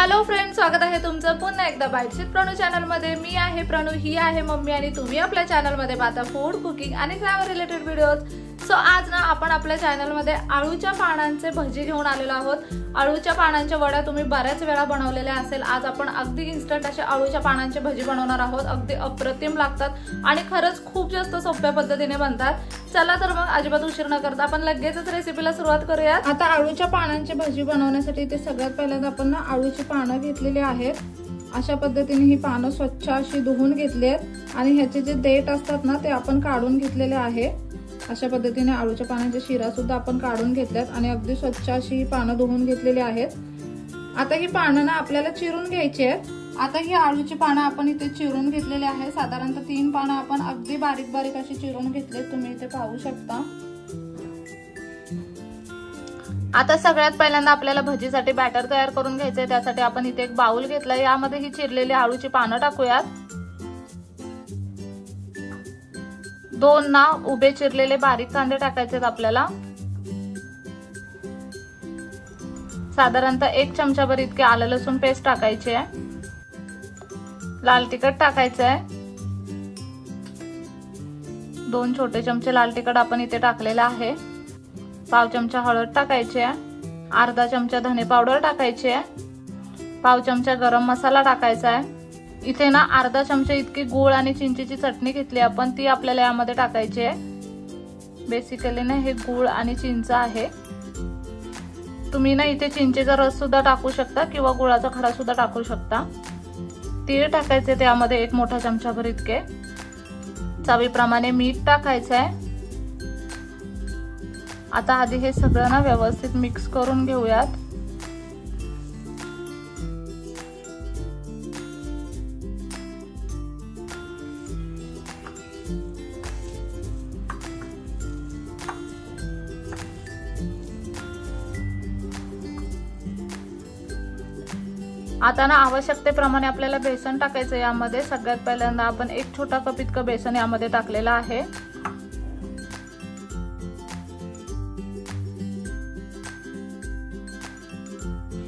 Hello friends, स्वागत आहे तुमचं पुन्हा एकदा बाईट्स विथ प्रणू चॅनल मध्ये। मी आहे प्रणू, ही आहे मम्मी आणि तुम्ही आपल्या चॅनल मध्ये पाहता फूड, कुकिंग आणि ट्रॅव्हल रिलेटेड व्हिडिओज। सो आज ना आपण आपल्या चॅनल मध्ये आळूच्या पानांचे भजी घेऊन आलेलो आहोत। आळूच्या पानांच्या वड्या तुम्ही बऱ्याच वेळा बनवलेल्या असेल। आज आपण अगदी इन्स्टंट अशा आळूच्या पानांचे भजी बनवणार आहोत। अगदी अप्रतिम लागतात आणि खरंच खूप जास्त सोप्या पद्धतीने बनतात। चला तर मग अजिबात उशीर न करता आपण लगेचच रेसिपीला सुरुवात करूया। आता आळूच्या पानांची भजी बनवण्यासाठी ते सगळ्यात पहिल्यांदा आपण ना आळूची पानं घेतलेली आहेत। अशा पद्धतीने ही पानं स्वच्छ अशी धुवून घेतली आहेत आणि ह्याचे जे देठ असतात ना ते आपण काढून घेतलेले आहे। अशा पद्धतीने आळूच्या पानांच्या शिरा सुद्धा आपण काढून घेतल्यात आणि अगदी स्वच्छ अशी ही पानं धुवून घेतलेली आहेत। आता ही पानं ना आपल्याला चिरून घ्यायची आहेत। आता ही आळूची पानं आपण इथे चिरून घेतलेली आहे। साधारणतः 3 पानं आपण अगदी बारीक बारीक अशी चिरून घेतले, तुम्ही इथे पाहू शकता। आता सगळ्यात पहिल्यांदा आपल्याला भजीसाठी बॅटर तयार करून घ्यायचंय। त्यासाठी आपण इथे एक बाउल घेतला, यामध्ये ही चिरलेली आळूची पानं टाकूयात। 2 ना उभे चिरलेले बारीक कांदे टाकायचे आहेत आपल्याला। साधारणतः 1 चमचाभर इतके आलं लसूण पेस्ट टाकायची आहे। लाल तिखट टाकायचं आहे। 2 छोटे चमचे लाल तिखट आपण इथे टाकलेला आहे। पाव चमचा हळद टाकायची आहे। अर्धा चमचा धने पावडर टाकायची आहे। पाव चमचा गरम मसाला टाकायचा आहे। इथे ना अर्धा चमचा इतकी गूळ आणि चिंचेची चटणी घेतली आपण, ती आपल्याला यामध्ये टाकायची आहे। बेसिकली ना हे गूळ आणि चिंच आहे। तुम्ही ना इथे चिंचेचा रस सुद्धा टाकू शकता किंवा गुळाचा खडा सुद्धा टाकू शकता। तीळ टाकायचे त्यामध्ये 1 मोठा चमचाभर इतके। चवीप्रमाणे मीठ टाकायचं आहे। आता आधी हे सगळं ना व्यवस्थित मिक्स करून घेऊयात। आता ना आवश्यकतेप्रमाणे आपल्याला बेसन टाकायचं यामध्ये। सगळ्यात पहिल्यांदा आपण 1 छोटा कप इतकं बेसन यामध्ये टाकलेलं आहे।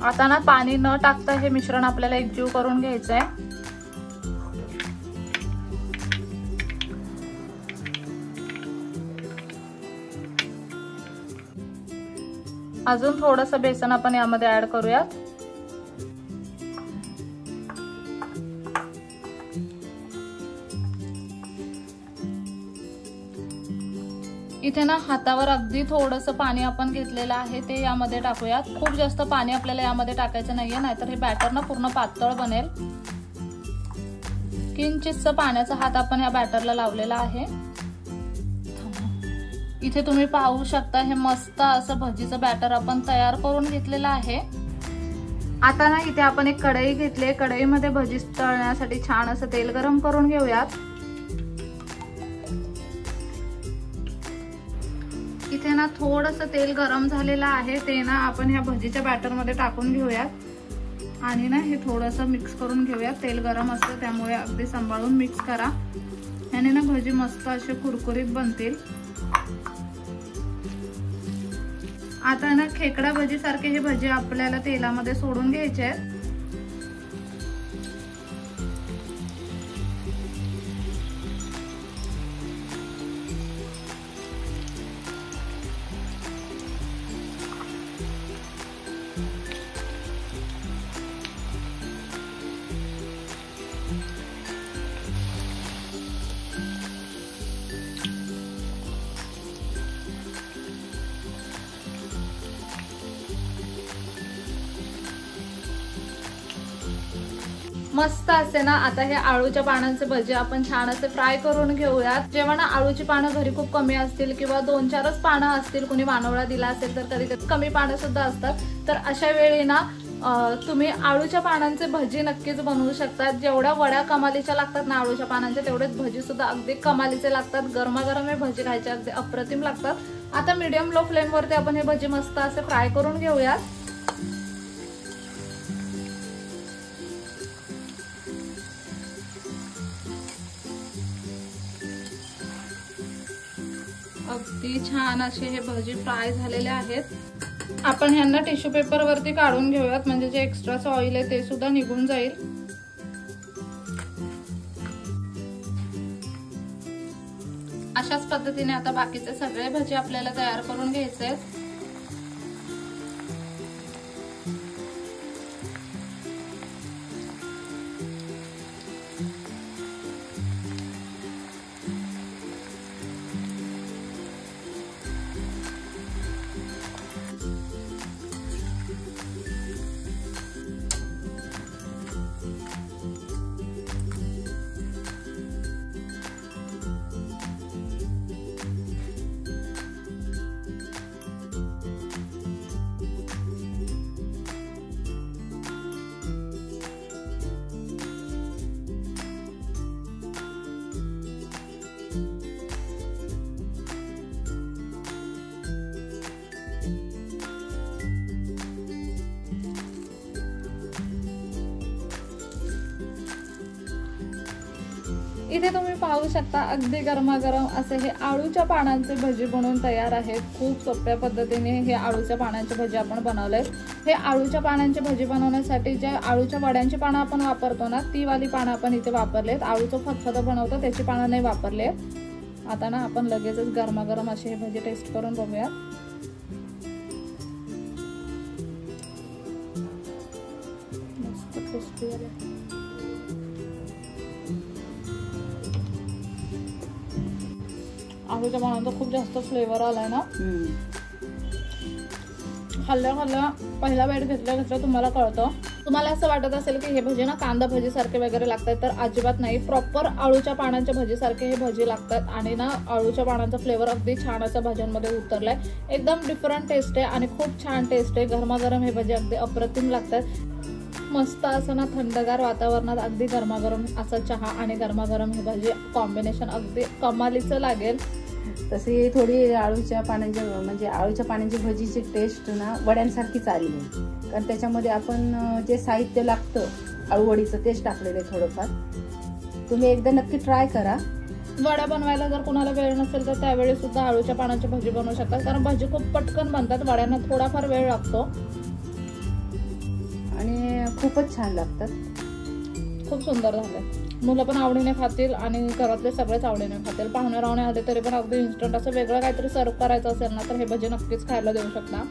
आता ना पाणी न टाकता हे मिश्रण आपल्याला एकजीव करून घ्यायचंय। अजून थोडंसं बेसन आपण यामध्ये ऍड करूयात। इथे ना हातावर अगदी थोडंसं पाणी आपण घेतलेलं आहे ते यामध्ये टाकूयात। खूप जास्त पाणी आपल्याला यामध्ये टाकायचं नाहीये, नाहीतर हे बॅटर ना पूर्ण पातळ बनेल। किंचितसं पाण्याचा हात आपण या बॅटरला लावलेला आहे। इथे तुम्ही पाहू शकता हे मस्त असं भजीचं बॅटर आपण तयार करून घेतलेलं आहे। आता ना इथे आपण एक कढई घेतली, कढईमध्ये भजी तळण्यासाठी छान असं तेल गरम करून घेऊयात। इथे ना थोडंसं तेल गरम झालेलं आहे, ते ना आपण ह्या भजीच्या बॅटर मध्ये टाकून घेऊयात आणि ना हे थोडंसं मिक्स करून घेऊयात। तेल गरम असतं त्यामुळे अगदी सांभाळून मिक्स करा, याने ना भजी मस्त असे कुरकुरीत बनतील। आता ना खेकडा भजी सारखे हे भजी आपल्याला तेलामध्ये सोडून घ्यायचे आहेत। मस्त असे ना आता हे आळूच्या पानांचे भजी आपण छान असे फ्राय करून घेऊयात। जेव्हा ना आळूची पानं घरी खूप कमी असतील किंवा 2-4च पानं असतील, कुणी मानवळा दिला असेल तर कधी कधी कमी पानं सुद्धा असतात, तर अशा वेळी ना तुम्ही आळूच्या पानांचे भजी नक्कीच बनवू शकता। जेवढ्या वड्या कमालीच्या लागतात ना आळूच्या पानांचे, तेवढेच भजी सुद्धा अगदी कमालीचे लागतात। गरमागरम हे भजी खायचे अगदी अप्रतिम लागतात। आता मीडियम लो फ्लेम वरती आपण हे भजी मस्त असे फ्राय करून घेऊयात। अगदी छान असे हे भजी फ्राय झालेले आहेत। आपण ह्यांना टिश्यू पेपर वरती काढून घेऊयात, म्हणजे जे एक्स्ट्राचं ऑइल आहे ते सुद्धा निघून जाईल। अशाच पद्धतीने आता बाकीचे सगळे भजी आपल्याला तयार करून घ्यायचे आहेत। इथे तुम्ही पाहू शकता अगदी गरमागरम असे हे आळूच्या पानांचे भजी बनवून तयार आहेत। खूप सोप्या पद्धतीने हे आळूच्या पानांचे भजी आपण बनवले। हे आळूच्या पानांचे भजी बनवण्यासाठी जे आळूच्या वड्यांची पानं आपण वापरतो ना, ती वाली पानं आपण इथे वापरलेत। आळूचं फतफतं बनवतो त्याची पानं नाही वापरले। आता ना आपण लगेचच गरमागरम असे हे भजी टेस्ट करून बघूया। मस्त क्रिस्पी झाले। आळूच्या पानांचा खूप जास्त फ्लेवर आलाय ना। खाल्ल्या पहिला बाईट घेतल्या तुम्हाला कळतं। तुम्हाला असं वाटत असेल की हे भजी ना कांदा भजी सारखे वगैरे लागतात, तर अजिबात नाही। प्रॉपर आळूच्या पानांच्या भजी सारखे हे भजी लागतात आणि ना आळूच्या पानांचा फ्लेवर अगदी छान असा भाज्यांमध्ये उतरलाय। एकदम डिफरंट टेस्ट आहे आणि खूप छान टेस्ट आहे। गरमागरम हे भजी अगदी अप्रतिम लागतात। मस्त असं ना थंडगार वातावरणात अगदी गरमागरम असा चहा आणि गरमागरम हे भजी कॉम्बिनेशन अगदी कमालीचं लागेल। तशी थोडी आळूच्या पानांच्या म्हणजे आळूच्या पानांची भजीची टेस्ट ना वड्यांसारखीच आली आहे, कारण त्याच्यामध्ये आपण जे साहित्य लागतं आळूवडीचं तेच टाकलेलं आहे थोडंफार। तुम्ही एकदा नक्की ट्राय करा। वड्या बनवायला जर कोणाला वेळ नसेल तर त्यावेळी सुद्धा आळूच्या पानांची भजी बनवू शकतात, कारण भजी खूप पटकन बनतात, वड्यांना थोडाफार वेळ लागतो आणि खूपच छान लागतात। खूप सुंदर झालंय। मुलं पण आवडीने खातील आणि घरातले सगळेच आवडीने खातील। पाहुणे रावणे आले तरी पण अगदी इन्स्टंट असं वेगळं काहीतरी सर्व करायचं असेल ना तर हे भजी नक्कीच खायला देऊ शकता।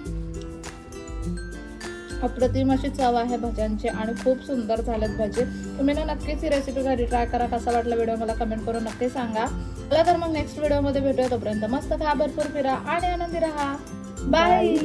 अप्रतिम अशी चव आहे भज्यांची आणि खूप सुंदर झालेत भजी। तुम्ही ना नक्कीच ही रेसिपी घरी ट्राय करा। कसा वाटला व्हिडिओ मला कमेंट करून नक्की सांगा। चला तर मग नेक्स्ट व्हिडिओ मध्ये भेटूया। तोपर्यंत मस्त खा, भरपूर फिरा आणि आनंदी राहा। बाय।